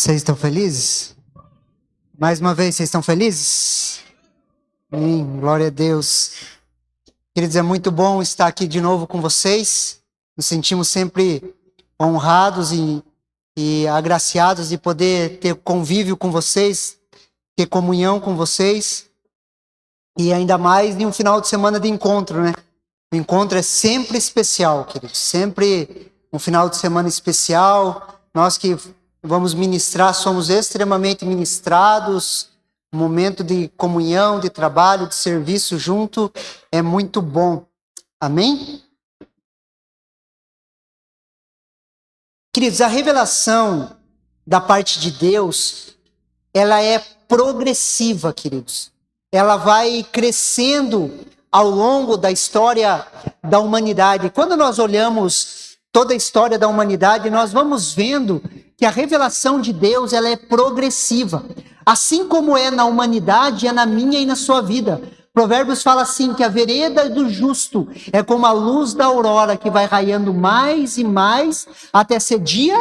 Vocês estão felizes? Mais uma vez, vocês estão felizes? Amém, glória a Deus. Queridos, é muito bom estar aqui de novo com vocês. Nos sentimos sempre honrados e agraciados de poder ter convívio com vocês, ter comunhão com vocês. E ainda mais em um final de semana de encontro, né? O encontro é sempre especial, queridos. Sempre um final de semana especial. Nós que vamos ministrar, somos extremamente ministrados. Um momento de comunhão, de trabalho, de serviço junto é muito bom. Amém? Queridos, a revelação da parte de Deus, ela é progressiva, queridos. Ela vai crescendo ao longo da história da humanidade. Quando nós olhamos toda a história da humanidade, nós vamos vendo que a revelação de Deus, ela é progressiva. Assim como é na humanidade, é na minha e na sua vida. Provérbios fala assim, que a vereda do justo é como a luz da aurora, que vai raiando mais e mais até ser dia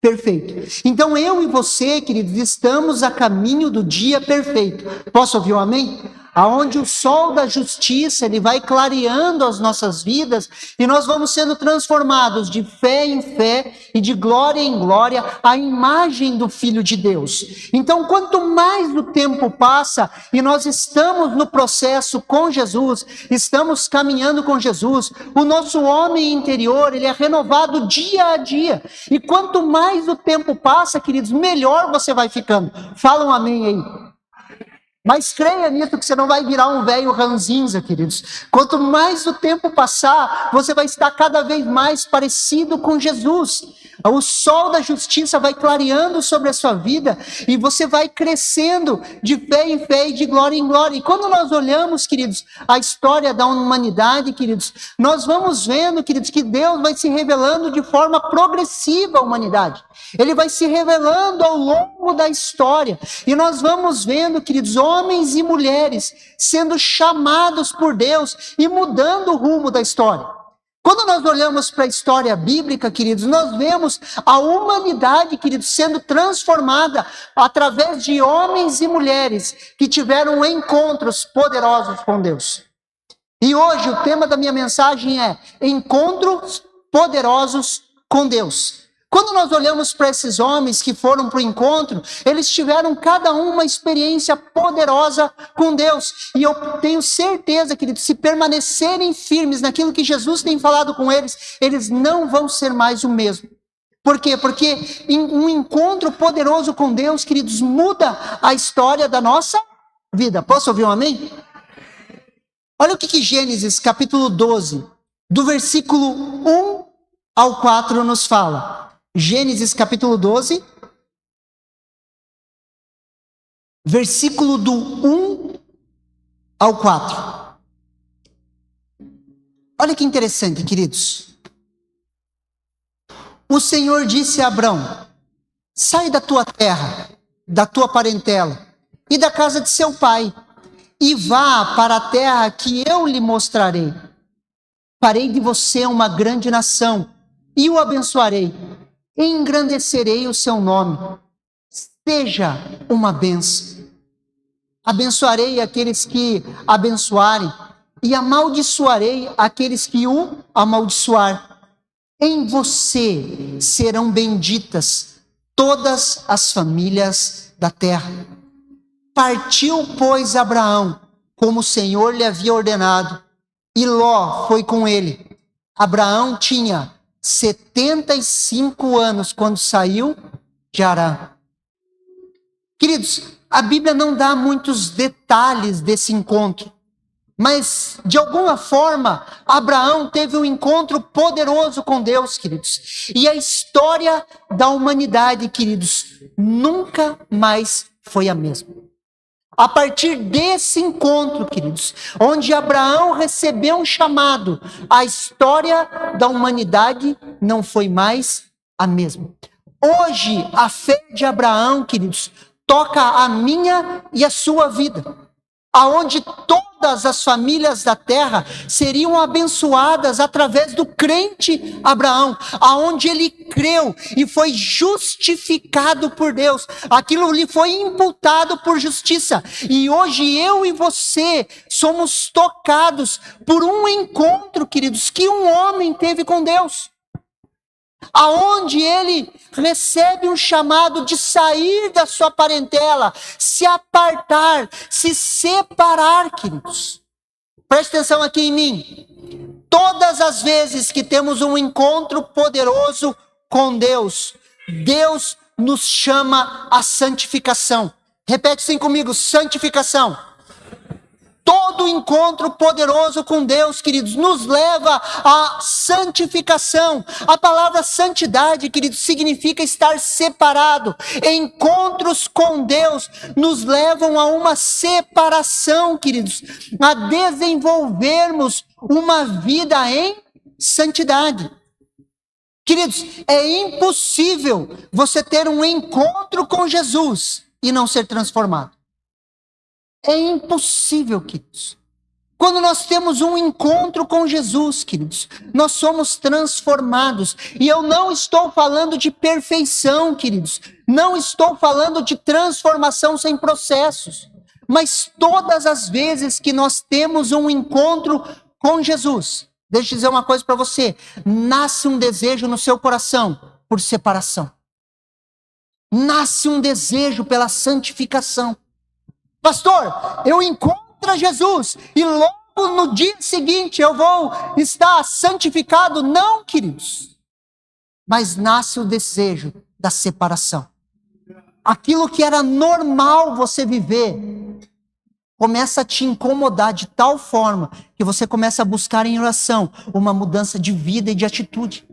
perfeito. Então eu e você, queridos, estamos a caminho do dia perfeito. Posso ouvir um amém? Aonde o sol da justiça, ele vai clareando as nossas vidas e nós vamos sendo transformados de fé em fé e de glória em glória à imagem do Filho de Deus. Então, quanto mais o tempo passa e nós estamos no processo com Jesus, estamos caminhando com Jesus, o nosso homem interior, ele é renovado dia a dia. E quanto mais o tempo passa, queridos, melhor você vai ficando. Fala um amém aí. Mas creia nisso que você não vai virar um velho ranzinza, queridos. Quanto mais o tempo passar, você vai estar cada vez mais parecido com Jesus. O sol da justiça vai clareando sobre a sua vida e você vai crescendo de fé em fé e de glória em glória. E quando nós olhamos, queridos, a história da humanidade, queridos, nós vamos vendo, queridos, que Deus vai se revelando de forma progressiva à humanidade. Ele vai se revelando ao longo da história. E nós vamos vendo, queridos, homens e mulheres sendo chamados por Deus e mudando o rumo da história. Quando nós olhamos para a história bíblica, queridos, nós vemos a humanidade, queridos, sendo transformada através de homens e mulheres que tiveram encontros poderosos com Deus. E hoje o tema da minha mensagem é encontros poderosos com Deus. Quando nós olhamos para esses homens que foram para o encontro, eles tiveram cada um uma experiência poderosa com Deus. E eu tenho certeza, queridos, se permanecerem firmes naquilo que Jesus tem falado com eles, eles não vão ser mais o mesmo. Por quê? Porque um encontro poderoso com Deus, queridos, muda a história da nossa vida. Posso ouvir um amém? Olha o que Gênesis capítulo 12, do versículo 1 ao 4 nos fala. Gênesis capítulo 12, versículo do 1 ao 4. Olha que interessante, queridos. O Senhor disse a Abrão: sai da tua terra, da tua parentela e da casa de seu pai, e vá para a terra que eu lhe mostrarei. Farei de você uma grande nação e o abençoarei. Engrandecerei o seu nome. Seja uma bênção. Abençoarei aqueles que abençoarem e amaldiçoarei aqueles que o amaldiçoar. Em você serão benditas todas as famílias da terra. Partiu, pois, Abraão, como o Senhor lhe havia ordenado, e Ló foi com ele. Abraão tinha 75 anos quando saiu de Harã. Queridos, a Bíblia não dá muitos detalhes desse encontro, mas de alguma forma Abraão teve um encontro poderoso com Deus, queridos. E a história da humanidade, queridos, nunca mais foi a mesma. A partir desse encontro, queridos, onde Abraão recebeu um chamado, a história da humanidade não foi mais a mesma. Hoje, a fé de Abraão, queridos, toca a minha e a sua vida. aonde todas as famílias da terra seriam abençoadas através do crente Abraão, aonde ele creu e foi justificado por Deus. Aquilo lhe foi imputado por justiça. E hoje eu e você somos tocados por um encontro, queridos, que um homem teve com Deus, aonde ele recebe um chamado de sair da sua parentela, se apartar, se separar, queridos. Preste atenção aqui em mim. Todas as vezes que temos um encontro poderoso com Deus, Deus nos chama à santificação. Repete assim comigo: santificação. Todo encontro poderoso com Deus, queridos, nos leva à santificação. A palavra santidade, queridos, significa estar separado. Encontros com Deus nos levam a uma separação, queridos, a desenvolvermos uma vida em santidade. Queridos, é impossível você ter um encontro com Jesus e não ser transformado. É impossível, queridos. Quando nós temos um encontro com Jesus, queridos, nós somos transformados. E eu não estou falando de perfeição, queridos. Não estou falando de transformação sem processos. Mas todas as vezes que nós temos um encontro com Jesus, deixa eu dizer uma coisa para você: nasce um desejo no seu coração por separação. Nasce um desejo pela santificação. Pastor, eu encontro Jesus e logo no dia seguinte eu vou estar santificado? Não, queridos. Mas nasce o desejo da separação. Aquilo que era normal você viver começa a te incomodar de tal forma que você começa a buscar em oração uma mudança de vida e de atitude.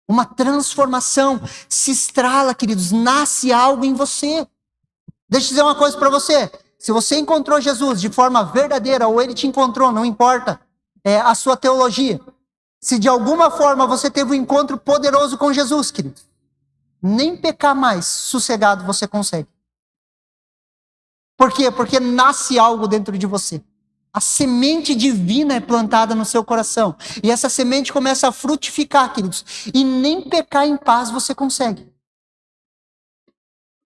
Uma transformação se estrala, queridos, nasce algo em você. Deixa eu dizer uma coisa para você: se você encontrou Jesus de forma verdadeira, ou ele te encontrou, não importa a sua teologia, se de alguma forma você teve um encontro poderoso com Jesus, querido, nem pecar mais sossegado você consegue. Por quê? Porque nasce algo dentro de você. A semente divina é plantada no seu coração. E essa semente começa a frutificar, queridos. E nem pecar em paz você consegue.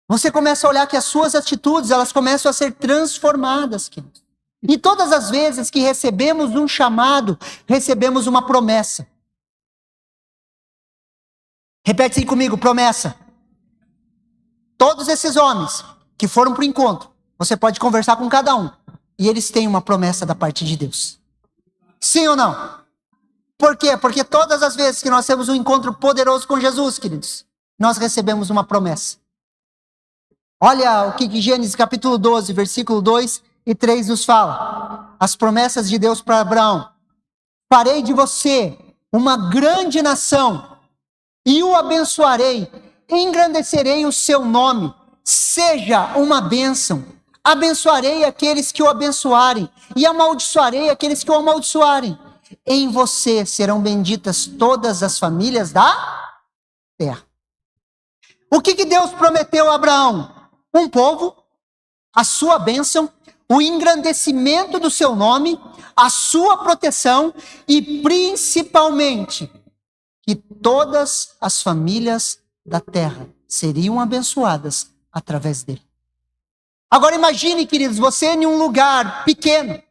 Você começa a olhar que as suas atitudes, elas começam a ser transformadas, queridos. E todas as vezes que recebemos um chamado, recebemos uma promessa. Repete assim comigo: promessa. Todos esses homens que foram para o encontro, você pode conversar com cada um, e eles têm uma promessa da parte de Deus. Sim ou não? Por quê? Porque todas as vezes que nós temos um encontro poderoso com Jesus, queridos, nós recebemos uma promessa. Olha o que Gênesis capítulo 12, versículo 2 e 3 nos fala. As promessas de Deus para Abraão: farei de você uma grande nação e o abençoarei, engrandecerei o seu nome, seja uma bênção. Abençoarei aqueles que o abençoarem e amaldiçoarei aqueles que o amaldiçoarem. Em você serão benditas todas as famílias da terra. O que Deus prometeu a Abraão? Um povo, a sua bênção, o engrandecimento do seu nome, a sua proteção e principalmente que todas as famílias da terra seriam abençoadas através dele. Agora imagine, queridos, você em um lugar pequeno,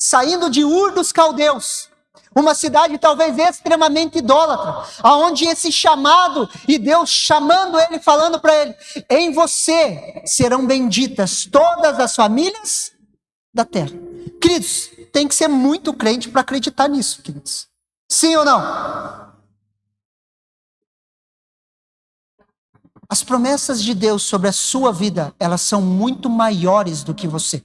saindo de Ur dos Caldeus, uma cidade talvez extremamente idólatra, aonde esse chamado e Deus chamando ele, falando para ele: em você serão benditas todas as famílias da terra. Queridos, tem que ser muito crente para acreditar nisso, queridos. Sim ou não? As promessas de Deus sobre a sua vida, elas são muito maiores do que você.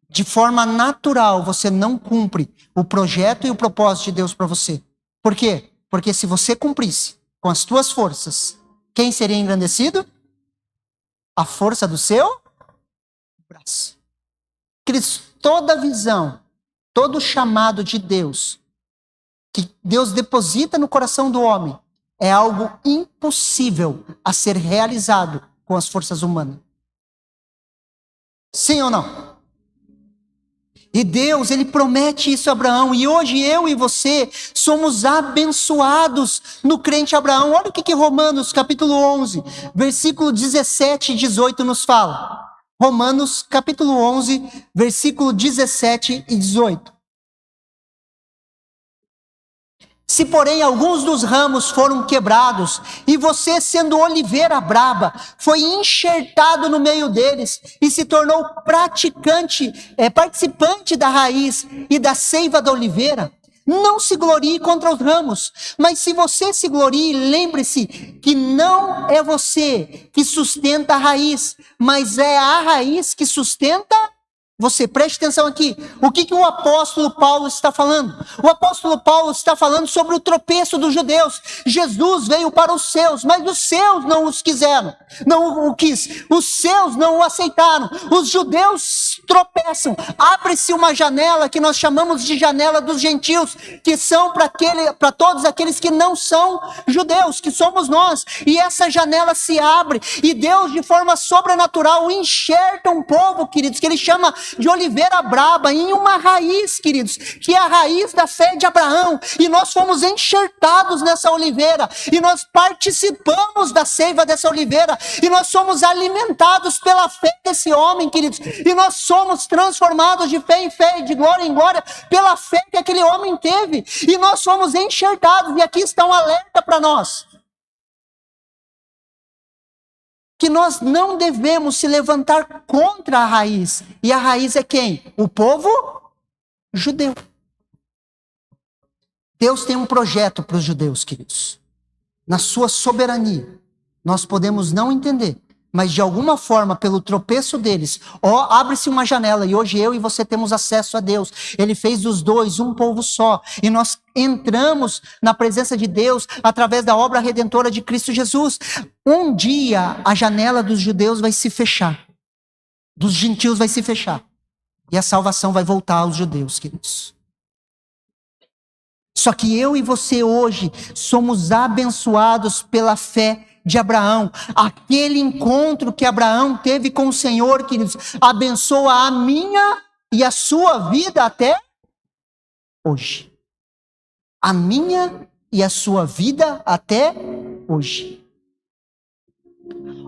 De forma natural, você não cumpre o projeto e o propósito de Deus para você. Por quê? Porque se você cumprisse com as tuas forças, quem seria engrandecido? A força do seu braço. Queridos, toda visão, todo chamado de Deus, que Deus deposita no coração do homem, é algo impossível a ser realizado com as forças humanas. Sim ou não? E Deus, Ele promete isso a Abraão. E hoje eu e você somos abençoados no crente Abraão. Olha o que Romanos capítulo 11, versículo 17 e 18 nos fala. Romanos capítulo 11, versículo 17 e 18. Se, porém, alguns dos ramos foram quebrados, e você, sendo oliveira braba, foi enxertado no meio deles, e se tornou participante da raiz e da seiva da oliveira, não se glorie contra os ramos, mas se você se glorie, lembre-se que não é você que sustenta a raiz, mas é a raiz que sustenta você. Preste atenção aqui. O que o apóstolo Paulo está falando? O apóstolo Paulo está falando sobre o tropeço dos judeus. Jesus veio para os seus, mas os seus não os quiseram. Não o quis. Os seus não o aceitaram. Os judeus tropeçam. Abre-se uma janela que nós chamamos de janela dos gentios, que são para todos aqueles que não são judeus, que somos nós. E essa janela se abre e Deus, de forma sobrenatural, enxerta um povo, queridos, que ele chama de oliveira braba, em uma raiz, queridos, que é a raiz da fé de Abraão, e nós fomos enxertados nessa oliveira, e nós participamos da seiva dessa oliveira, e nós somos alimentados pela fé desse homem, queridos, e nós somos transformados de fé em fé, e de glória em glória, pela fé que aquele homem teve, e nós fomos enxertados, e aqui está um alerta para nós, que nós não devemos se levantar contra a raiz. E a raiz é quem? O povo judeu. Deus tem um projeto para os judeus, queridos. Na sua soberania. Nós podemos não entender, mas de alguma forma, pelo tropeço deles, abre-se uma janela, e hoje eu e você temos acesso a Deus. Ele fez dos dois um povo só, e nós entramos na presença de Deus através da obra redentora de Cristo Jesus. Um dia a janela dos judeus vai se fechar, dos gentios vai se fechar, e a salvação vai voltar aos judeus, queridos. Só que eu e você hoje somos abençoados pela fé de Abraão. Aquele encontro que Abraão teve com o Senhor, queridos, abençoa a minha e a sua vida até hoje. A minha e a sua vida até hoje.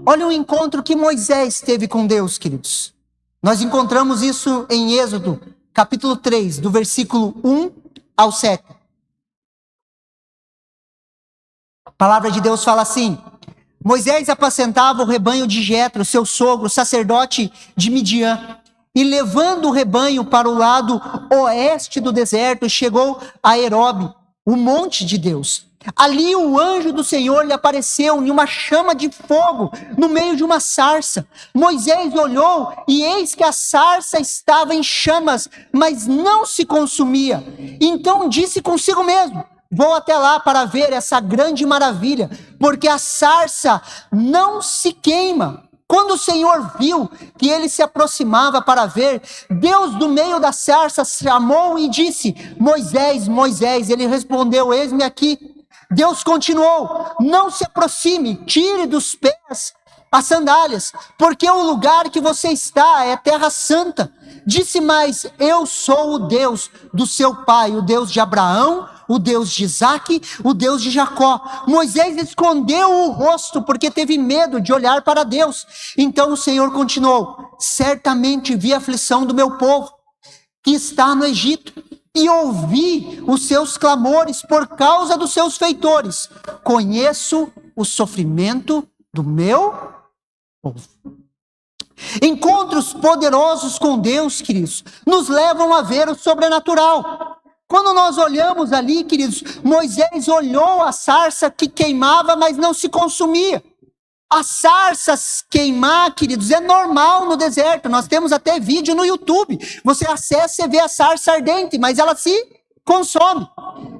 Olha o encontro que Moisés teve com Deus, queridos. Nós encontramos isso em Êxodo, capítulo 3, do versículo 1 ao 7. A palavra de Deus fala assim: Moisés apacentava o rebanho de Jetro, seu sogro, sacerdote de Midian, e levando o rebanho para o lado oeste do deserto, chegou a Herobe, o monte de Deus. Ali o anjo do Senhor lhe apareceu em uma chama de fogo, no meio de uma sarça. Moisés olhou, e eis que a sarça estava em chamas, mas não se consumia. Então disse consigo mesmo: vou até lá para ver essa grande maravilha, porque a sarça não se queima. Quando o Senhor viu que ele se aproximava para ver, Deus do meio da sarça chamou e disse: Moisés, Moisés. Ele respondeu: eis-me aqui. Deus continuou: não se aproxime, tire dos pés as sandálias, porque o lugar que você está é terra santa. Disse mais: eu sou o Deus do seu pai, o Deus de Abraão, o Deus de Isaque, o Deus de Jacó. Moisés escondeu o rosto porque teve medo de olhar para Deus. Então o Senhor continuou: certamente vi a aflição do meu povo que está no Egito, e ouvi os seus clamores por causa dos seus feitores. Conheço o sofrimento do meu povo. Encontros poderosos com Deus, queridos, nos levam a ver o sobrenatural. Quando nós olhamos ali, queridos, Moisés olhou a sarça que queimava, mas não se consumia. A sarça queimar, queridos, é normal no deserto. Nós temos até vídeo no YouTube. Você acessa e vê a sarça ardente, mas ela se consome.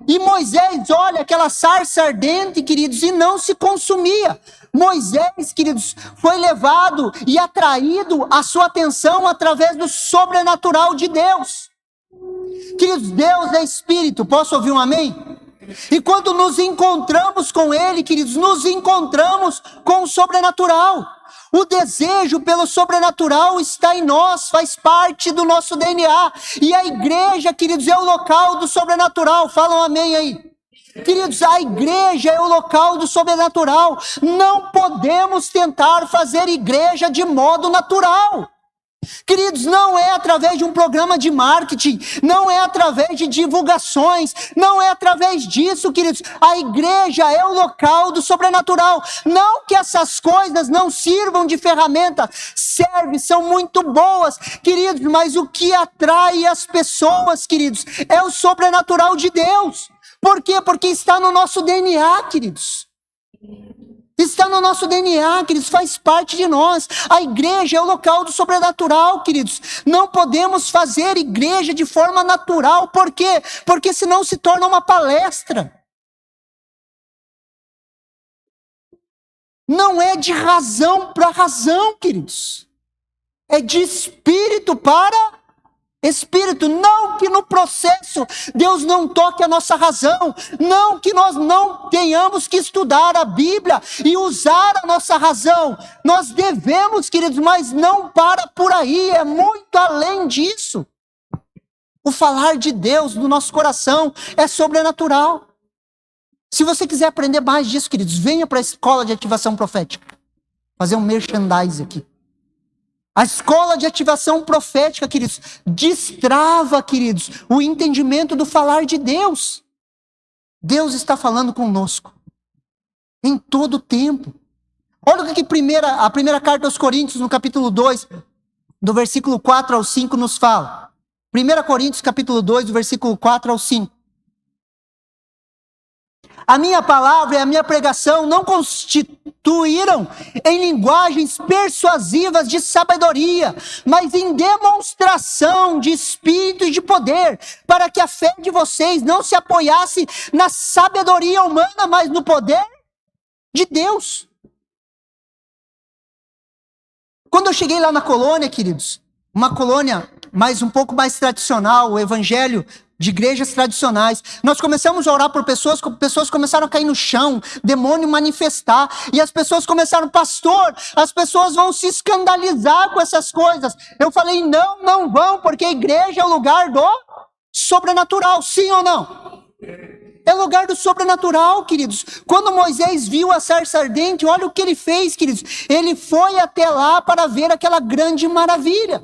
E Moisés olha aquela sarça ardente, queridos, e não se consumia. Moisés, queridos, foi levado e atraído a sua atenção através do sobrenatural de Deus. Queridos, Deus é Espírito. Posso ouvir um amém? E quando nos encontramos com Ele, queridos, nos encontramos com o sobrenatural. O desejo pelo sobrenatural está em nós, faz parte do nosso DNA. E a igreja, queridos, é o local do sobrenatural. Falam amém aí. Queridos, a igreja é o local do sobrenatural. Não podemos tentar fazer igreja de modo natural. Queridos, não é através de um programa de marketing, não é através de divulgações, não é através disso, queridos. A igreja é o local do sobrenatural. Não que essas coisas não sirvam de ferramenta, servem, são muito boas, queridos, mas o que atrai as pessoas, queridos, é o sobrenatural de Deus. Por quê? Porque está no nosso DNA, queridos. Está no nosso DNA, queridos, faz parte de nós. A igreja é o local do sobrenatural, queridos. Não podemos fazer igreja de forma natural. Por quê? Porque senão se torna uma palestra. Não é de razão para razão, queridos. É de espírito para espírito. Não que no processo Deus não toque a nossa razão. Não que nós não tenhamos que estudar a Bíblia e usar a nossa razão. Nós devemos, queridos, mas não para por aí. É muito além disso. O falar de Deus no nosso coração é sobrenatural. Se você quiser aprender mais disso, queridos, venha para a escola de ativação profética. Fazer um merchandise aqui. A escola de ativação profética, queridos, destrava, queridos, o entendimento do falar de Deus. Deus está falando conosco em todo o tempo. Olha o que a primeira carta aos Coríntios, no capítulo 2, do versículo 4 ao 5, nos fala. 1 Coríntios, capítulo 2, do versículo 4 ao 5. A minha palavra e a minha pregação não constituíram em linguagens persuasivas de sabedoria, mas em demonstração de espírito e de poder, para que a fé de vocês não se apoiasse na sabedoria humana, mas no poder de Deus. Quando eu cheguei lá na colônia, queridos, uma colônia um pouco mais tradicional, o evangelho de igrejas tradicionais, nós começamos a orar por pessoas começaram a cair no chão, demônio manifestar, e as pessoas começaram, pastor, as pessoas vão se escandalizar com essas coisas. Eu falei, não vão, porque a igreja é o lugar do sobrenatural, sim ou não? É o lugar do sobrenatural, queridos. Quando Moisés viu a sarça ardente, olha o que ele fez, queridos. Ele foi até lá para ver aquela grande maravilha.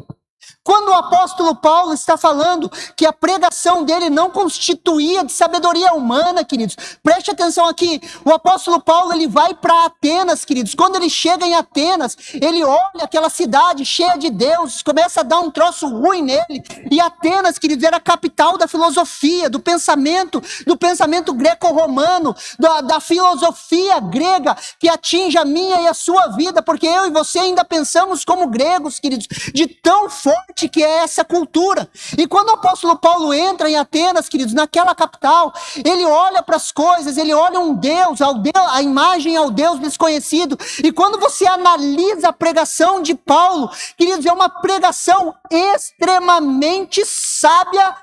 Quando o apóstolo Paulo está falando que a pregação dele não constituía de sabedoria humana, queridos, preste atenção aqui, o apóstolo Paulo ele vai para Atenas, queridos, quando ele chega em Atenas, ele olha aquela cidade cheia de deuses, começa a dar um troço ruim nele, e Atenas, queridos, era a capital da filosofia, do pensamento greco-romano, da filosofia grega, que atinge a minha e a sua vida, porque eu e você ainda pensamos como gregos, queridos, de tão forte que é essa cultura. E quando o apóstolo Paulo entra em Atenas, queridos, naquela capital, ele olha para as coisas, ele olha um Deus, a imagem ao Deus desconhecido, e quando você analisa a pregação de Paulo, queridos, é uma pregação extremamente sábia,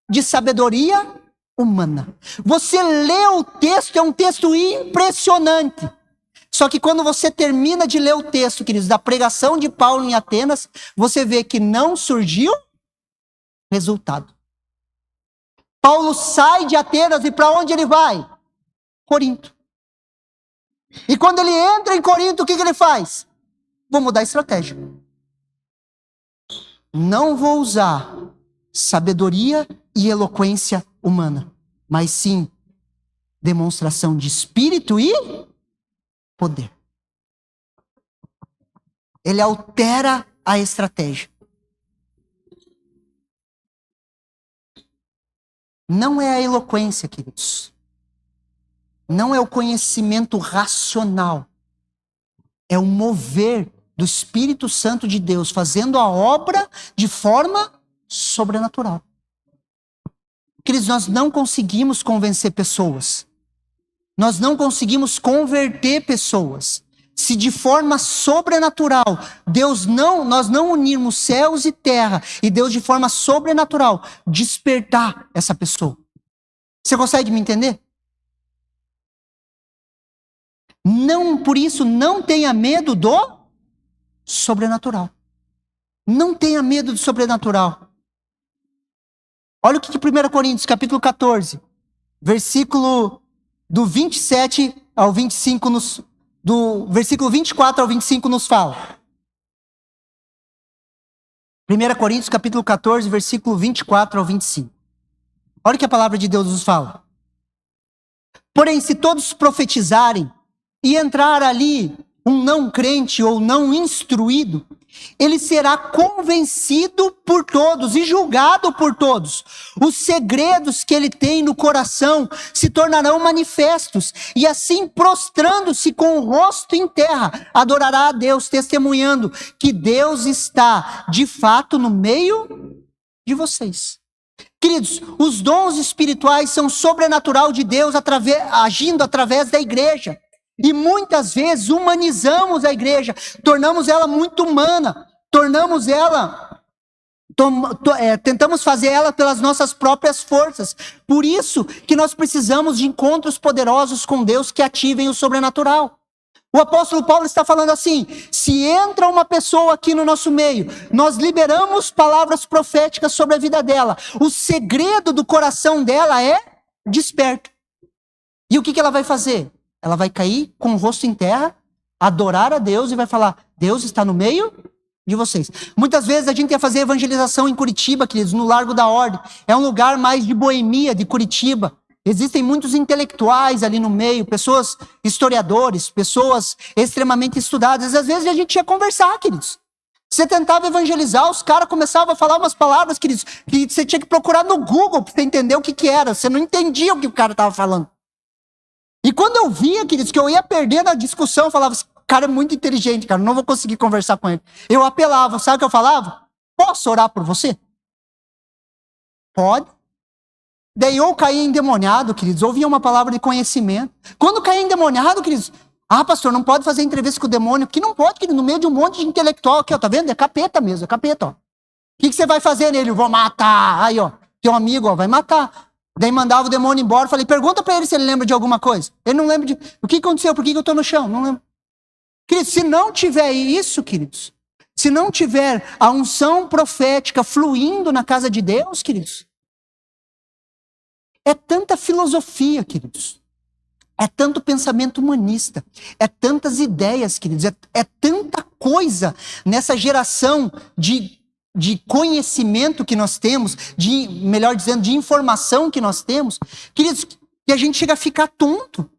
de sabedoria humana. Você lê o texto, é um texto impressionante. Só que quando você termina de ler o texto, queridos, da pregação de Paulo em Atenas, você vê que não surgiu resultado. Paulo sai de Atenas e para onde ele vai? Corinto. E quando ele entra em Corinto, o que ele faz? Vou mudar a estratégia. Não vou usar sabedoria e eloquência humana, mas sim demonstração de espírito e poder. Ele altera a estratégia. Não é a eloquência, queridos. Não é o conhecimento racional. É o mover do Espírito Santo de Deus, fazendo a obra de forma sobrenatural. Queridos, nós não conseguimos convencer pessoas. Nós não conseguimos converter pessoas. Se de forma sobrenatural, nós não unirmos céus e terra, e Deus de forma sobrenatural despertar essa pessoa. Você consegue me entender? Não, por isso, não tenha medo do sobrenatural. Não tenha medo do sobrenatural. Olha o que 1 Coríntios, capítulo 14, versículo do 27 ao 25, do versículo 24 ao 25 nos fala. 1 Coríntios, capítulo 14, versículo 24 ao 25. Olha o que a palavra de Deus nos fala. Porém, se todos profetizarem e entrar ali um não crente ou não instruído, ele será convencido por todos e julgado por todos. Os segredos que ele tem no coração se tornarão manifestos, e assim, prostrando-se com o rosto em terra, adorará a Deus, testemunhando que Deus está, de fato, no meio de vocês. Queridos, os dons espirituais são sobrenatural de Deus agindo através da igreja. E muitas vezes humanizamos a igreja, tornamos ela muito humana, tornamos ela, tentamos fazer ela pelas nossas próprias forças. Por isso que nós precisamos de encontros poderosos com Deus que ativem o sobrenatural. O apóstolo Paulo está falando assim: se entra uma pessoa aqui no nosso meio, nós liberamos palavras proféticas sobre a vida dela. O segredo do coração dela é desperto. E o que ela vai fazer? Ela vai cair com o rosto em terra, adorar a Deus e vai falar: Deus está no meio de vocês. Muitas vezes a gente ia fazer evangelização em Curitiba, queridos, no Largo da Ordem. É um lugar mais de boemia de Curitiba. Existem muitos intelectuais ali no meio, pessoas historiadores, pessoas extremamente estudadas. Às vezes a gente ia conversar, queridos. Você tentava evangelizar, os caras começavam a falar umas palavras, queridos, que você tinha que procurar no Google para você entender o que era. Você não entendia o que o cara estava falando. E quando eu via, queridos, que eu ia perdendo a discussão, eu falava: esse cara é muito inteligente, cara, não vou conseguir conversar com ele. Eu apelava, sabe o que eu falava? Posso orar por você? Pode. Daí eu caía endemoniado, queridos, ouvia uma palavra de conhecimento. Quando caía endemoniado, queridos, pastor, não pode fazer entrevista com o demônio. Que não pode, querido, no meio de um monte de intelectual aqui, ó, tá vendo? É capeta mesmo, é capeta, ó. O que você vai fazer nele? Eu vou matar. Aí, ó, teu amigo, ó, vai matar. Daí mandava o demônio embora, falei: pergunta para ele se ele lembra de alguma coisa. Ele não lembra de... O que aconteceu? Por que eu estou no chão? Não lembro. Queridos, se não tiver isso, queridos, se não tiver a unção profética fluindo na casa de Deus, queridos, é tanta filosofia, queridos, é tanto pensamento humanista, é tantas ideias, queridos, é tanta coisa nessa geração de conhecimento que nós temos, melhor dizendo, de informação que nós temos, queridos, que a gente chega a ficar tonto.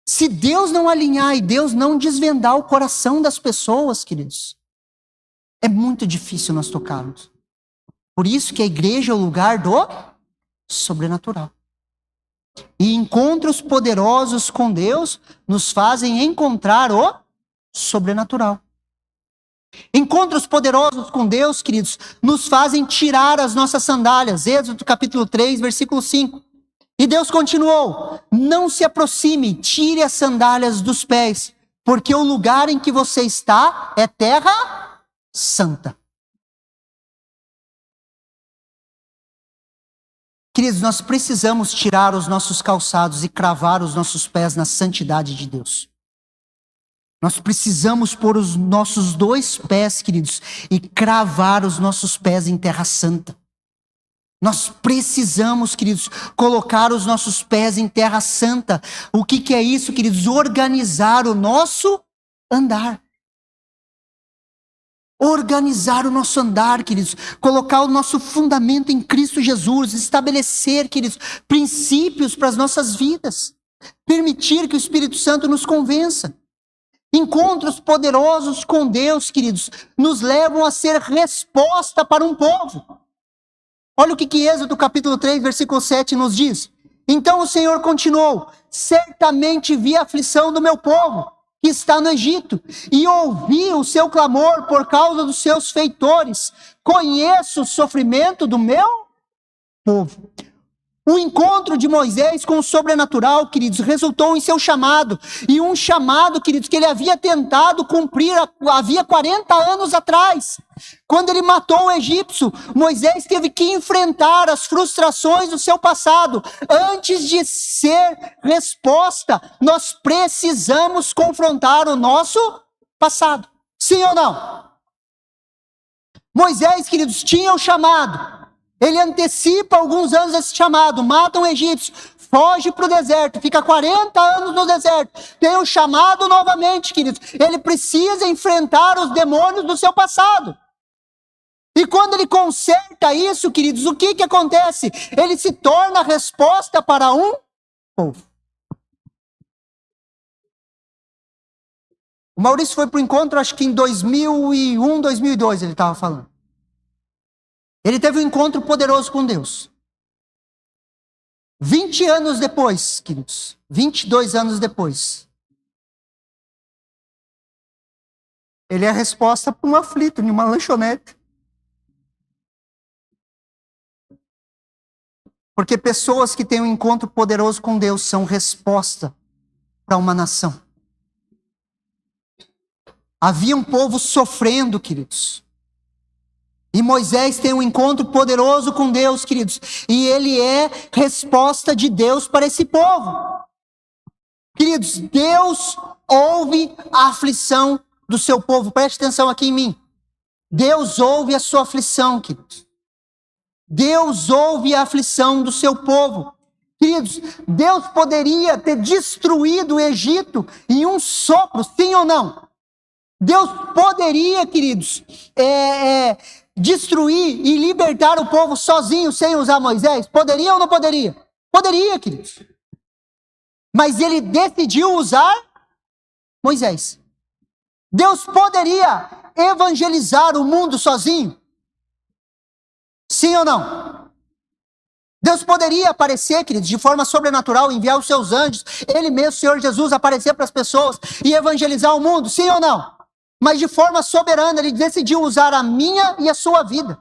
Se Deus não alinhar e Deus não desvendar o coração das pessoas, queridos, é muito difícil nós tocarmos. Por isso que a igreja é o lugar do sobrenatural. E encontros poderosos com Deus nos fazem encontrar o sobrenatural. Encontros poderosos com Deus, queridos, nos fazem tirar as nossas sandálias. Êxodo capítulo 3, versículo 5. E Deus continuou: não se aproxime, tire as sandálias dos pés, porque o lugar em que você está é terra santa. Queridos, nós precisamos tirar os nossos calçados e cravar os nossos pés na santidade de Deus. Nós precisamos pôr os nossos 2 pés, queridos, e cravar os nossos pés em terra santa. Nós precisamos, queridos, colocar os nossos pés em terra santa. O que é isso, queridos? Organizar o nosso andar. Organizar o nosso andar, queridos. Colocar o nosso fundamento em Cristo Jesus. Estabelecer, queridos, princípios para as nossas vidas. Permitir que o Espírito Santo nos convença. Encontros poderosos com Deus, queridos, nos levam a ser resposta para um povo. Olha o que Êxodo capítulo 3, versículo 7 nos diz. Então o Senhor continuou: certamente vi a aflição do meu povo, que está no Egito, e ouvi o seu clamor por causa dos seus feitores. Conheço o sofrimento do meu povo. O encontro de Moisés com o sobrenatural, queridos, resultou em seu chamado. E um chamado, queridos, que ele havia tentado cumprir havia 40 anos atrás. Quando ele matou o egípcio, Moisés teve que enfrentar as frustrações do seu passado. Antes de ser resposta, nós precisamos confrontar o nosso passado. Sim ou não? Moisés, queridos, tinha o chamado. Ele antecipa alguns anos esse chamado, mata um egípcio, foge para o deserto, fica 40 anos no deserto, tem o chamado novamente, queridos. Ele precisa enfrentar os demônios do seu passado. E quando ele conserta isso, queridos, o que acontece? Ele se torna a resposta para um povo. O Maurício foi para o encontro, acho que em 2001, 2002, ele estava falando. Ele teve um encontro poderoso com Deus. 20 anos depois, queridos, 22 anos depois, ele é a resposta para um aflito em uma lanchonete. Porque pessoas que têm um encontro poderoso com Deus são resposta para uma nação. Havia um povo sofrendo, queridos. E Moisés tem um encontro poderoso com Deus, queridos. E ele é resposta de Deus para esse povo. Queridos, Deus ouve a aflição do seu povo. Preste atenção aqui em mim. Deus ouve a sua aflição, queridos. Deus ouve a aflição do seu povo. Queridos, Deus poderia ter destruído o Egito em um sopro, sim ou não? Deus poderia, queridos, destruir e libertar o povo sozinho, sem usar Moisés? Poderia ou não poderia? Poderia, queridos. Mas ele decidiu usar Moisés. Deus poderia evangelizar o mundo sozinho? Sim ou não? Deus poderia aparecer, queridos, de forma sobrenatural, enviar os seus anjos, ele mesmo, o Senhor Jesus, aparecer para as pessoas e evangelizar o mundo? Sim ou não? Mas de forma soberana, ele decidiu usar a minha e a sua vida.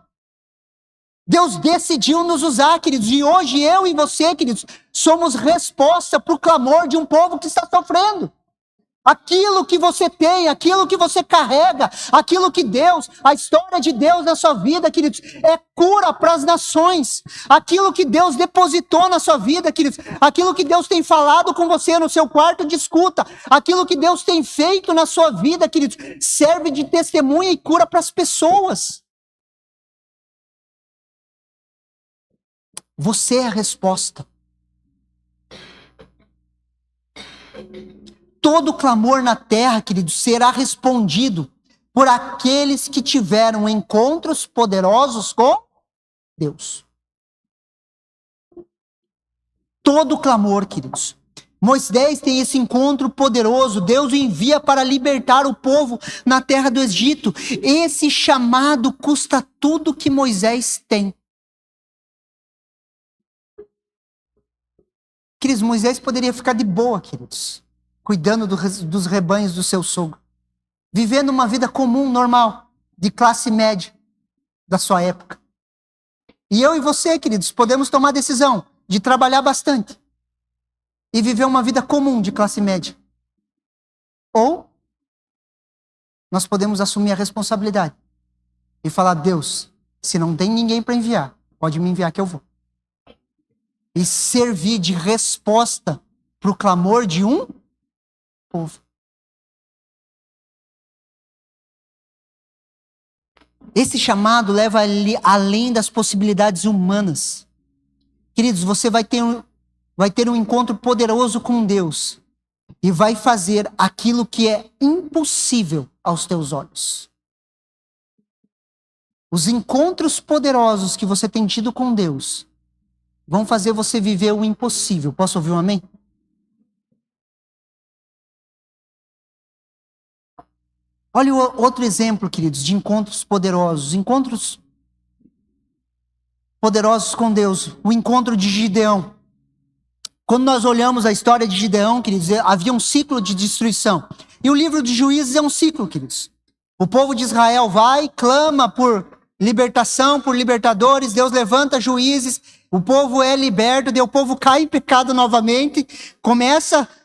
Deus decidiu nos usar, queridos, e hoje eu e você, queridos, somos resposta para o clamor de um povo que está sofrendo. Aquilo que você tem, aquilo que você carrega, aquilo que Deus, a história de Deus na sua vida, queridos, é cura para as nações. Aquilo que Deus depositou na sua vida, queridos, aquilo que Deus tem falado com você no seu quarto de escuta, aquilo que Deus tem feito na sua vida, queridos, serve de testemunha e cura para as pessoas. Você é a resposta. Todo clamor na terra, queridos, será respondido por aqueles que tiveram encontros poderosos com Deus. Todo clamor, queridos. Moisés tem esse encontro poderoso. Deus o envia para libertar o povo na terra do Egito. Esse chamado custa tudo que Moisés tem. Queridos, Moisés poderia ficar de boa, queridos, cuidando dos rebanhos do seu sogro, vivendo uma vida comum, normal, de classe média da sua época. E eu e você, queridos, podemos tomar a decisão de trabalhar bastante e viver uma vida comum de classe média. Ou nós podemos assumir a responsabilidade e falar: Deus, se não tem ninguém para enviar, pode me enviar que eu vou. E servir de resposta para o clamor de um povo. Esse chamado leva além das possibilidades humanas. Queridos, você vai ter um encontro poderoso com Deus e vai fazer aquilo que é impossível aos teus olhos. Os encontros poderosos que você tem tido com Deus vão fazer você viver o impossível. Posso ouvir um amém? Olha outro exemplo, queridos, de encontros poderosos. Encontros poderosos com Deus. O encontro de Gideão. Quando nós olhamos a história de Gideão, queridos, havia um ciclo de destruição. E o livro de Juízes é um ciclo, queridos. O povo de Israel vai, clama por libertação, por libertadores. Deus levanta juízes. O povo é liberto, daí o povo cai em pecado novamente,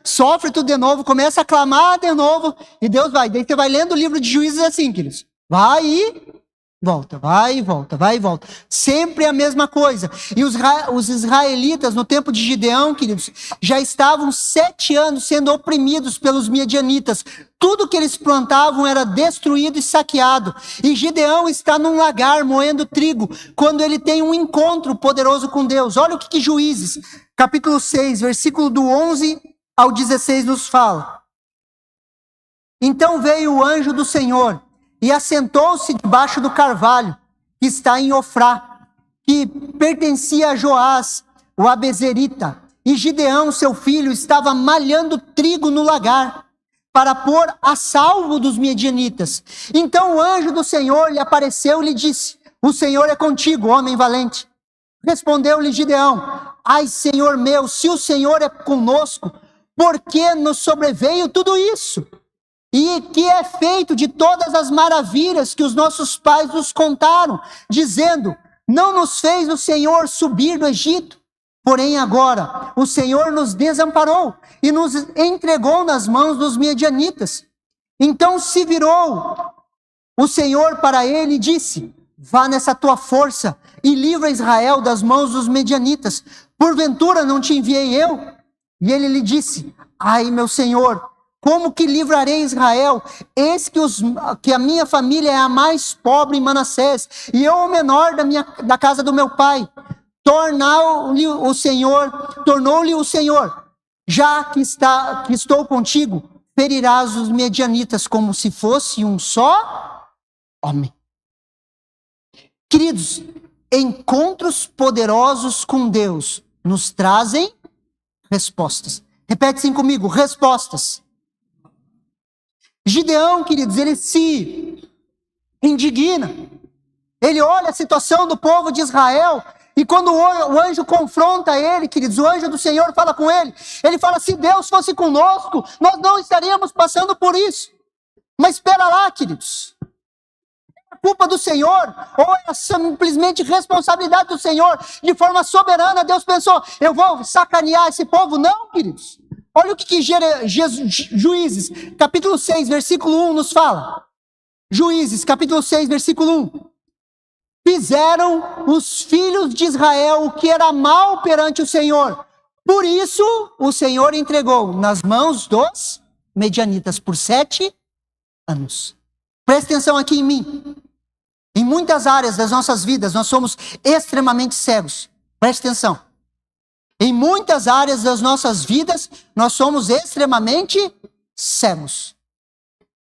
sofre tudo de novo, começa a clamar de novo, e Deus vai. Daí você vai lendo o livro de Juízes assim, queridos. Vai e volta, vai e volta, vai e volta. Sempre a mesma coisa. E os israelitas, no tempo de Gideão, queridos, já estavam 7 anos sendo oprimidos pelos midianitas. Tudo que eles plantavam era destruído e saqueado. E Gideão está num lagar moendo trigo, quando ele tem um encontro poderoso com Deus. Olha o que Juízes, capítulo 6, versículo do 11 ao 16 nos fala. Então veio o anjo do Senhor e assentou-se debaixo do carvalho, que está em Ofrá, que pertencia a Joás, o abezerita. E Gideão, seu filho, estava malhando trigo no lagar, para pôr a salvo dos midianitas. Então o anjo do Senhor lhe apareceu e lhe disse: o Senhor é contigo, homem valente. Respondeu-lhe Gideão: ai, Senhor meu, se o Senhor é conosco, por que nos sobreveio tudo isso? E que é feito de todas as maravilhas que os nossos pais nos contaram, dizendo: não nos fez o Senhor subir do Egito? Porém agora o Senhor nos desamparou e nos entregou nas mãos dos midianitas. Então se virou o Senhor para ele e disse: vá nessa tua força e livra Israel das mãos dos midianitas. Porventura não te enviei eu? E ele lhe disse: ai, meu Senhor, como que livrarei Israel? Eis que a minha família é a mais pobre em Manassés, e eu o menor da casa do meu pai. Tornou-lhe o Senhor: já que estou contigo, ferirás os midianitas como se fosse um só homem. Queridos, encontros poderosos com Deus nos trazem respostas. Repete assim comigo: respostas. Gideão, queridos, ele se indigna. Ele olha a situação do povo de Israel, e quando o anjo confronta ele, queridos, o anjo do Senhor fala com ele. Ele fala: se Deus fosse conosco, nós não estaríamos passando por isso. Mas espera lá, queridos. É culpa do Senhor, ou é simplesmente responsabilidade do Senhor? De forma soberana, Deus pensou: eu vou sacanear esse povo? Não, queridos. Olha o que Juízes, capítulo 6, versículo 1 nos fala. Juízes, capítulo 6, versículo 1. Fizeram os filhos de Israel o que era mal perante o Senhor. Por isso, o Senhor entregou nas mãos dos midianitas por 7 anos. Presta atenção aqui em mim. Em muitas áreas das nossas vidas, nós somos extremamente cegos. Presta atenção. Em muitas áreas das nossas vidas, nós somos extremamente cegos.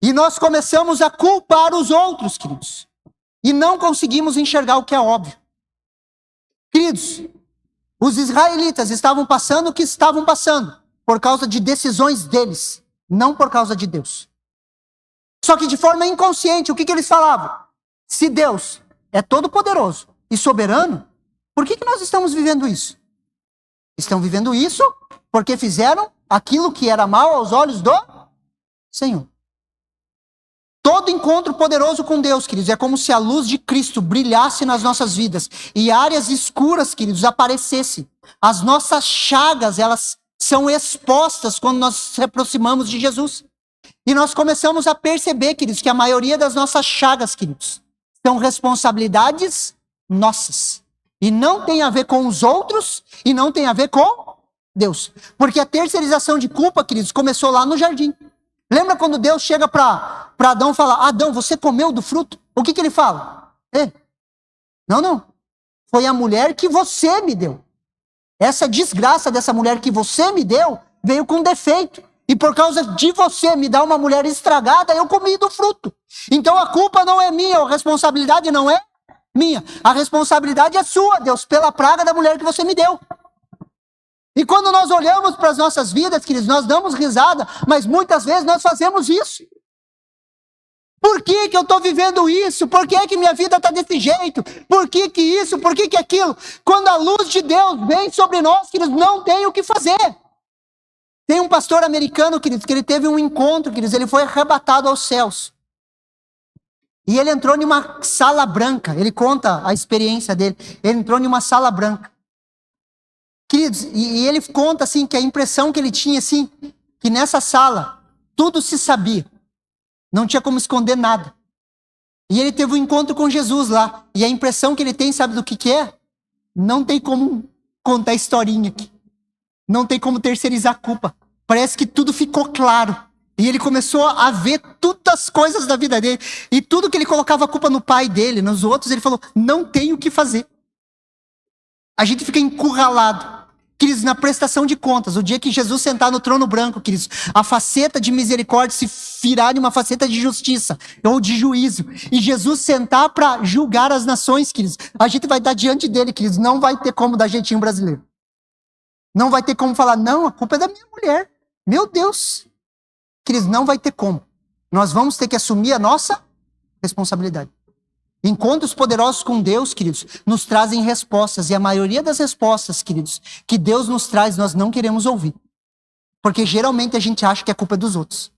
E nós começamos a culpar os outros, queridos. E não conseguimos enxergar o que é óbvio. Queridos, os israelitas estavam passando o que estavam passando por causa de decisões deles, não por causa de Deus. Só que de forma inconsciente, o que eles falavam? Se Deus é todo poderoso e soberano, por que nós estamos vivendo isso? Estão vivendo isso porque fizeram aquilo que era mal aos olhos do Senhor. Todo encontro poderoso com Deus, queridos, é como se a luz de Cristo brilhasse nas nossas vidas e áreas escuras, queridos, aparecessem. As nossas chagas, elas são expostas quando nós nos aproximamos de Jesus. E nós começamos a perceber, queridos, que a maioria das nossas chagas, queridos, são responsabilidades nossas. E não tem a ver com os outros e não tem a ver com Deus. Porque a terceirização de culpa, queridos, começou lá no jardim. Lembra quando Deus chega para Adão e fala: Adão, você comeu do fruto? O que ele fala? Não. Foi a mulher que você me deu. Essa desgraça dessa mulher que você me deu veio com defeito. E por causa de você me dar uma mulher estragada, eu comi do fruto. Então a culpa não é minha, a responsabilidade não é minha. A responsabilidade é sua, Deus, pela praga da mulher que você me deu. E quando nós olhamos para as nossas vidas, queridos, nós damos risada, mas muitas vezes nós fazemos isso. Por que eu estou vivendo isso? Por que minha vida está desse jeito? Por que isso? Por que aquilo? Quando a luz de Deus vem sobre nós, queridos, não tem o que fazer. Tem um pastor americano, queridos, que ele teve um encontro, queridos, ele foi arrebatado aos céus. E ele entrou em uma sala branca. Ele conta a experiência dele. Ele entrou em uma sala branca. Queridos, e ele conta assim que a impressão que ele tinha assim, que nessa sala tudo se sabia. Não tinha como esconder nada. E ele teve um encontro com Jesus lá. E a impressão que ele tem, sabe do que é? Não tem como contar historinha aqui. Não tem como terceirizar a culpa. Parece que tudo ficou claro. E ele começou a ver todas as coisas da vida dele. E tudo que ele colocava a culpa no pai dele, nos outros, ele falou, não tem o que fazer. A gente fica encurralado. Queridos, na prestação de contas, o dia que Jesus sentar no trono branco, queridos, a faceta de misericórdia se virar em uma faceta de justiça ou de juízo. E Jesus sentar para julgar as nações, queridos, a gente vai dar diante dele, queridos. Não vai ter como dar jeitinho brasileiro. Não vai ter como falar, não, a culpa é da minha mulher. Meu Deus. Queridos, não vai ter como. Nós vamos ter que assumir a nossa responsabilidade. Encontros poderosos com Deus, queridos, nos trazem respostas. E a maioria das respostas, queridos, que Deus nos traz, nós não queremos ouvir. Porque geralmente a gente acha que a culpa é dos outros.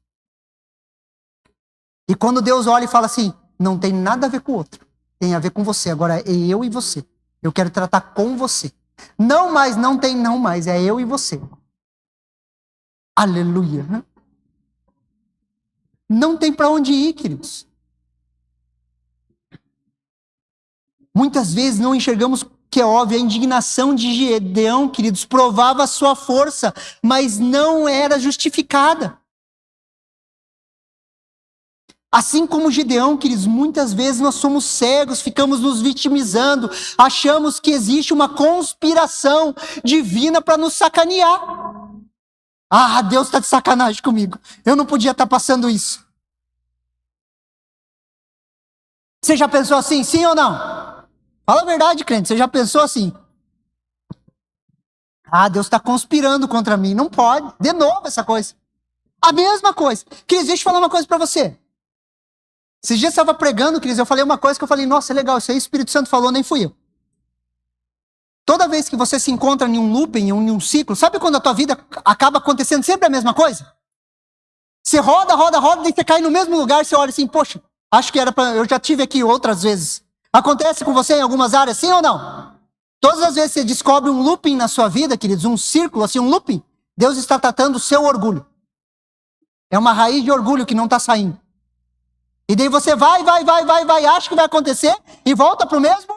E quando Deus olha e fala assim, não tem nada a ver com o outro. Tem a ver com você. Agora é eu e você. Eu quero tratar com você. Não mais, não tem não mais. É eu e você. Aleluia. Não tem para onde ir, queridos. Muitas vezes não enxergamos que é óbvio, a indignação de Gideão, queridos, provava a sua força, mas não era justificada. Assim como Gideão, queridos, muitas vezes nós somos cegos, ficamos nos vitimizando, achamos que existe uma conspiração divina para nos sacanear. Ah, Deus está de sacanagem comigo. Eu não podia estar passando isso. Você já pensou assim, sim ou não? Fala a verdade, crente, você já pensou assim? Ah, Deus está conspirando contra mim. Não pode. De novo essa coisa. A mesma coisa. Cris, deixa eu falar uma coisa para você. Esses dias eu estava pregando, Cris, eu falei uma coisa que eu falei, nossa, é legal, isso aí o Espírito Santo falou, nem fui eu. Toda vez que você se encontra em um looping, em um ciclo, sabe quando a tua vida acaba acontecendo sempre a mesma coisa? Você roda, daí você cai no mesmo lugar, você olha assim, poxa, acho que era para... Eu já tive aqui outras vezes. Acontece com você em algumas áreas, sim ou não? Todas as vezes que você descobre um looping na sua vida, queridos, um círculo, assim, um looping, Deus está tratando o seu orgulho. É uma raiz de orgulho que não está saindo. E daí você vai, acha que vai acontecer e volta para o mesmo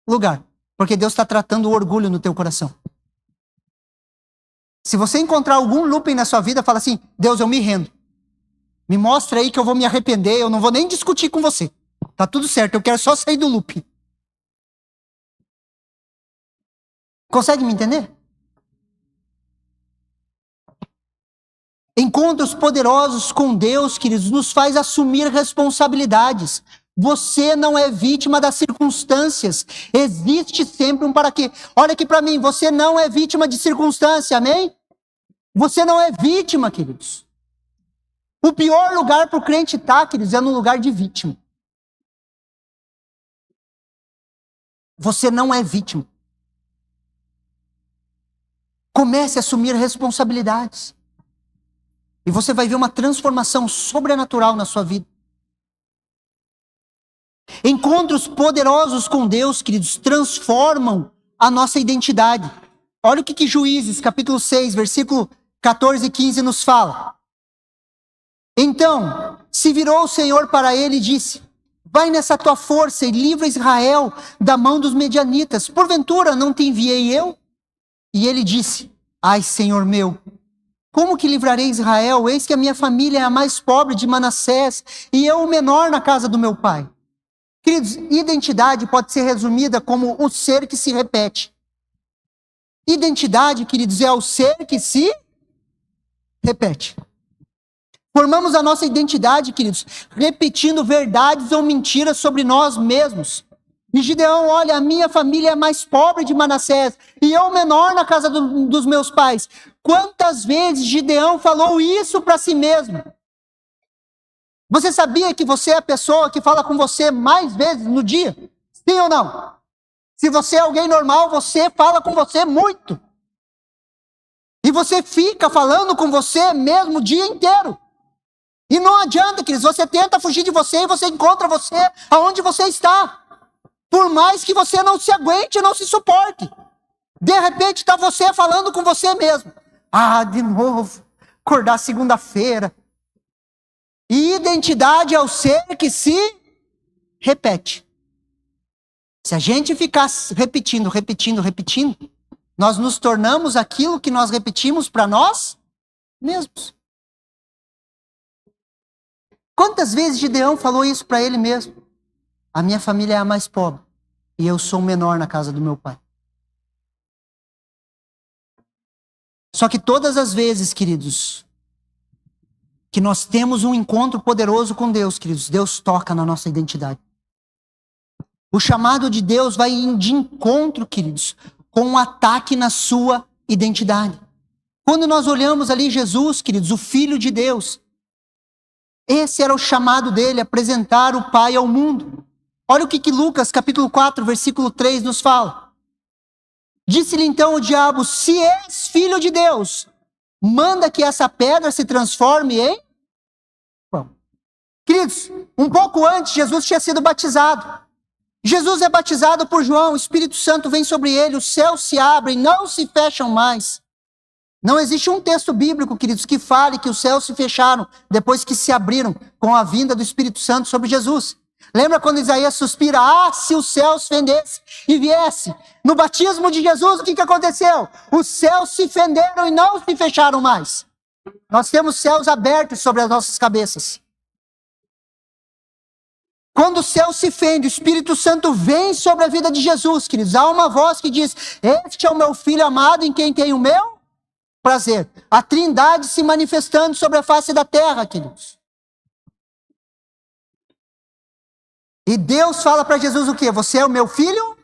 lugar. Porque Deus está tratando o orgulho no teu coração. Se você encontrar algum looping na sua vida, fala assim, Deus, eu me rendo. Me mostra aí que eu vou me arrepender, eu não vou nem discutir com você. Tá tudo certo, eu quero só sair do loop. Consegue me entender? Encontros poderosos com Deus, queridos, nos faz assumir responsabilidades. Você não é vítima das circunstâncias. Existe sempre um para quê. Olha aqui para mim, você não é vítima de circunstância, amém? Você não é vítima, queridos. O pior lugar para o crente estar, queridos, é no lugar de vítima. Você não é vítima. Comece a assumir responsabilidades. E você vai ver uma transformação sobrenatural na sua vida. Encontros poderosos com Deus, queridos, transformam a nossa identidade. Olha o que Juízes, capítulo 6, versículo 14 e 15 nos fala. Então, se virou o Senhor para ele e disse, vai nessa tua força e livra Israel da mão dos medianitas. Porventura não te enviei eu? E ele disse, ai, Senhor meu, como que livrarei Israel? Eis que a minha família é a mais pobre de Manassés e eu o menor na casa do meu pai. Queridos, identidade pode ser resumida como o ser que se repete. Identidade, queridos, é o ser que se repete. Formamos a nossa identidade, queridos, repetindo verdades ou mentiras sobre nós mesmos. E Gideão, olha, a minha família é mais pobre de Manassés e eu menor na casa dos meus pais. Quantas vezes Gideão falou isso para si mesmo? Você sabia que você é a pessoa que fala com você mais vezes no dia? Sim ou não? Se você é alguém normal, você fala com você muito. E você fica falando com você mesmo o dia inteiro. E não adianta, queridos, você tenta fugir de você e você encontra você aonde você está. Por mais que você não se aguente, não se suporte. De repente está você falando com você mesmo. Ah, de novo, acordar segunda-feira. E identidade é o ser que se repete. Se a gente ficar repetindo, nós nos tornamos aquilo que nós repetimos para nós mesmos. Quantas vezes Gideão falou isso para ele mesmo? A minha família é a mais pobre e eu sou o menor na casa do meu pai. Só que todas as vezes, queridos, que nós temos um encontro poderoso com Deus, queridos, Deus toca na nossa identidade. O chamado de Deus vai de encontro, queridos, com um ataque na sua identidade. Quando nós olhamos ali Jesus, queridos, o Filho de Deus, esse era o chamado dele, apresentar o Pai ao mundo. Olha o que Lucas, capítulo 4, versículo 3 nos fala. Disse-lhe então o diabo, se és filho de Deus, manda que essa pedra se transforme em pão. Queridos, um pouco antes, Jesus tinha sido batizado. Jesus é batizado por João, o Espírito Santo vem sobre ele, os céus se abrem, não se fecham mais. Não existe um texto bíblico, queridos, que fale que os céus se fecharam depois que se abriram com a vinda do Espírito Santo sobre Jesus. Lembra quando Isaías suspira, se os céus fendessem e viesse? No batismo de Jesus, o que aconteceu? Os céus se fenderam e não se fecharam mais. Nós temos céus abertos sobre as nossas cabeças. Quando o céu se fende, o Espírito Santo vem sobre a vida de Jesus, queridos. Há uma voz que diz, este é o meu Filho amado em quem tem o meu prazer. A Trindade se manifestando sobre a face da terra, queridos. E Deus fala para Jesus o quê? Você é o meu Filho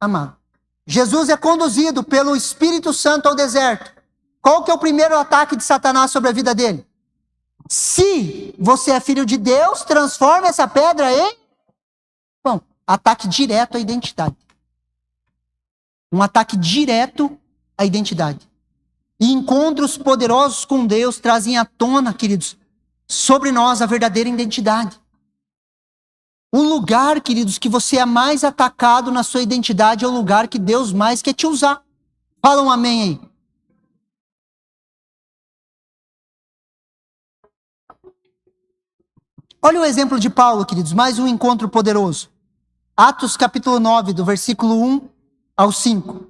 amado. Jesus é conduzido pelo Espírito Santo ao deserto. Qual que é o primeiro ataque de Satanás sobre a vida dele? Se você é filho de Deus, transforma essa pedra em... Bom, ataque direto à identidade. Um ataque direto à identidade. E encontros poderosos com Deus trazem à tona, queridos, sobre nós a verdadeira identidade. O lugar, queridos, que você é mais atacado na sua identidade é o lugar que Deus mais quer te usar. Fala um amém aí. Olha o exemplo de Paulo, queridos, mais um encontro poderoso. Atos capítulo 9, do versículo 1 ao 5.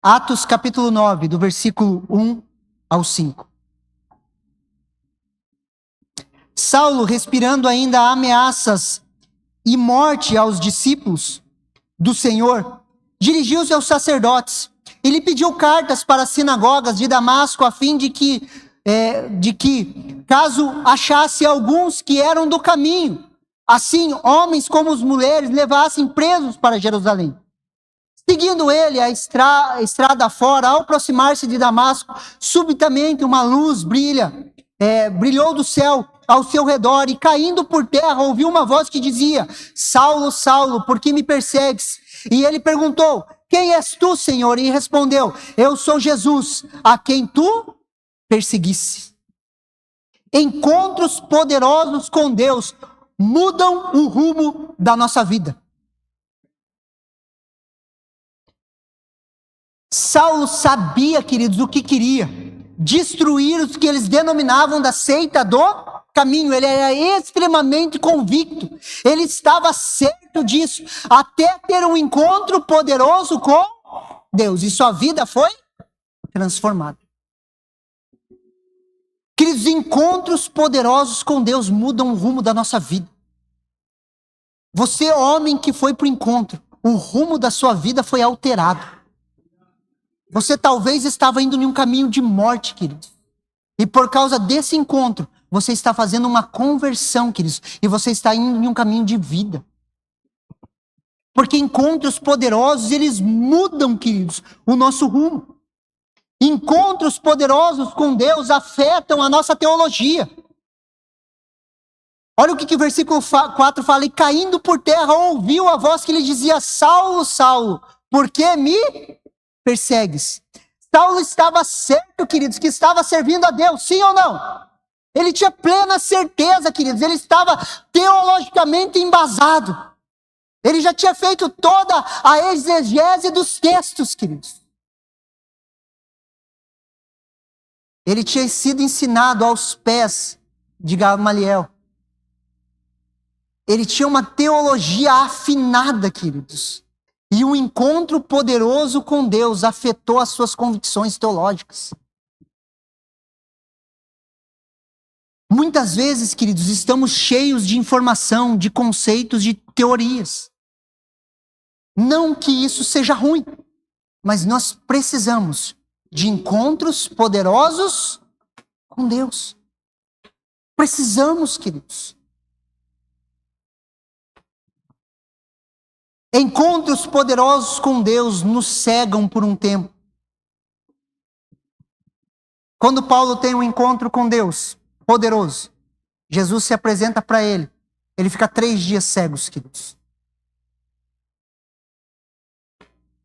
Atos capítulo 9, do versículo 1 ao 5. Saulo, respirando ainda ameaças e morte aos discípulos do Senhor, dirigiu-se aos sacerdotes e lhe pediu cartas para as sinagogas de Damasco, a fim de que, caso achasse alguns que eram do caminho, assim homens como as mulheres levassem presos para Jerusalém. Seguindo ele a estrada fora, ao aproximar-se de Damasco, subitamente uma luz brilhou do céu ao seu redor, e caindo por terra, ouviu uma voz que dizia, Saulo, Saulo, por que me persegues? E ele perguntou, quem és tu, Senhor? E respondeu, eu sou Jesus, a quem tu perseguiste. Encontros poderosos com Deus mudam o rumo da nossa vida. Saulo sabia, queridos, o que queria. Destruir os que eles denominavam da seita do caminho. Ele era extremamente convicto. Ele estava certo disso. Até ter um encontro poderoso com Deus. E sua vida foi transformada. Queridos, encontros poderosos com Deus mudam o rumo da nossa vida. Você, homem que foi para o encontro, o rumo da sua vida foi alterado. Você talvez estava indo em um caminho de morte, queridos. E por causa desse encontro, você está fazendo uma conversão, queridos. E você está indo em um caminho de vida. Porque encontros poderosos, eles mudam, queridos, o nosso rumo. Encontros poderosos com Deus afetam a nossa teologia. Olha o que o versículo 4 fala. E caindo por terra, ouviu a voz que lhe dizia, Saulo, Saulo, por que me persegues? Saulo estava certo, queridos, que estava servindo a Deus, sim ou não? Ele tinha plena certeza, queridos, ele estava teologicamente embasado. Ele já tinha feito toda a exegese dos textos, queridos. Ele tinha sido ensinado aos pés de Gamaliel. Ele tinha uma teologia afinada, queridos. E um encontro poderoso com Deus afetou as suas convicções teológicas. Muitas vezes, queridos, estamos cheios de informação, de conceitos, de teorias. Não que isso seja ruim, mas nós precisamos de encontros poderosos com Deus. Precisamos, queridos. Encontros poderosos com Deus nos cegam por um tempo. Quando Paulo tem um encontro com Deus poderoso, Jesus se apresenta para ele. Ele fica 3 dias cegos, queridos.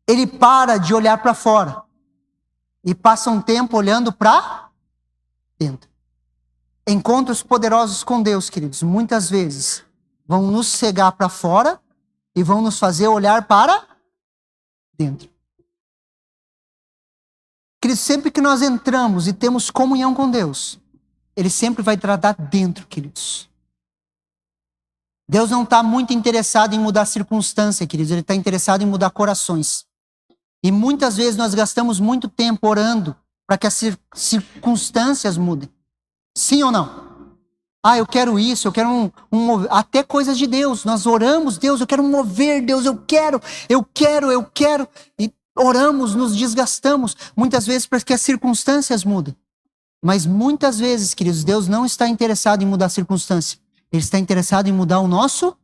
Ele para de olhar para fora e passa um tempo olhando para dentro. Encontros poderosos com Deus, queridos, muitas vezes vão nos cegar para fora e vão nos fazer olhar para dentro. Queridos, sempre que nós entramos e temos comunhão com Deus, Ele sempre vai tratar dentro, queridos. Deus não está muito interessado em mudar circunstância, queridos. Ele está interessado em mudar corações. E muitas vezes nós gastamos muito tempo orando para que as circunstâncias mudem. Sim ou não? Eu quero isso, eu quero até coisas de Deus. Nós oramos, Deus, eu quero mover, Deus, eu quero. E oramos, nos desgastamos, muitas vezes para que as circunstâncias mudem. Mas muitas vezes, queridos, Deus não está interessado em mudar a circunstância. Ele está interessado em mudar o nosso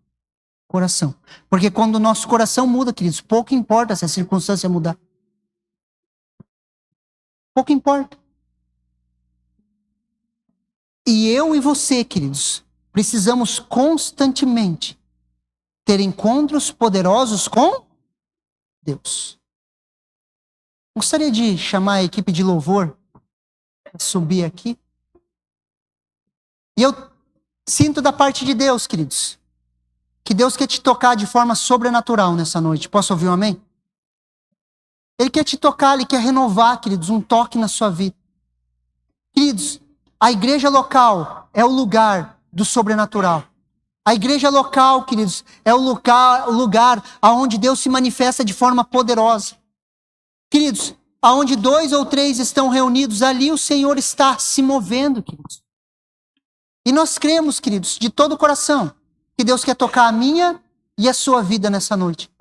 coração. Porque quando o nosso coração muda, queridos, pouco importa se a circunstância mudar. Pouco importa. E eu e você, queridos, precisamos constantemente ter encontros poderosos com Deus. Gostaria de chamar a equipe de louvor para subir aqui. E eu sinto da parte de Deus, queridos, que Deus quer te tocar de forma sobrenatural nessa noite. Posso ouvir um amém? Ele quer te tocar, Ele quer renovar, queridos, um toque na sua vida. Queridos, a igreja local é o lugar do sobrenatural. A igreja local, queridos, é o lugar onde Deus se manifesta de forma poderosa. Queridos, aonde 2 ou 3 estão reunidos, ali o Senhor está se movendo, queridos. E nós cremos, queridos, de todo o coração, que Deus quer tocar a minha e a sua vida nessa noite.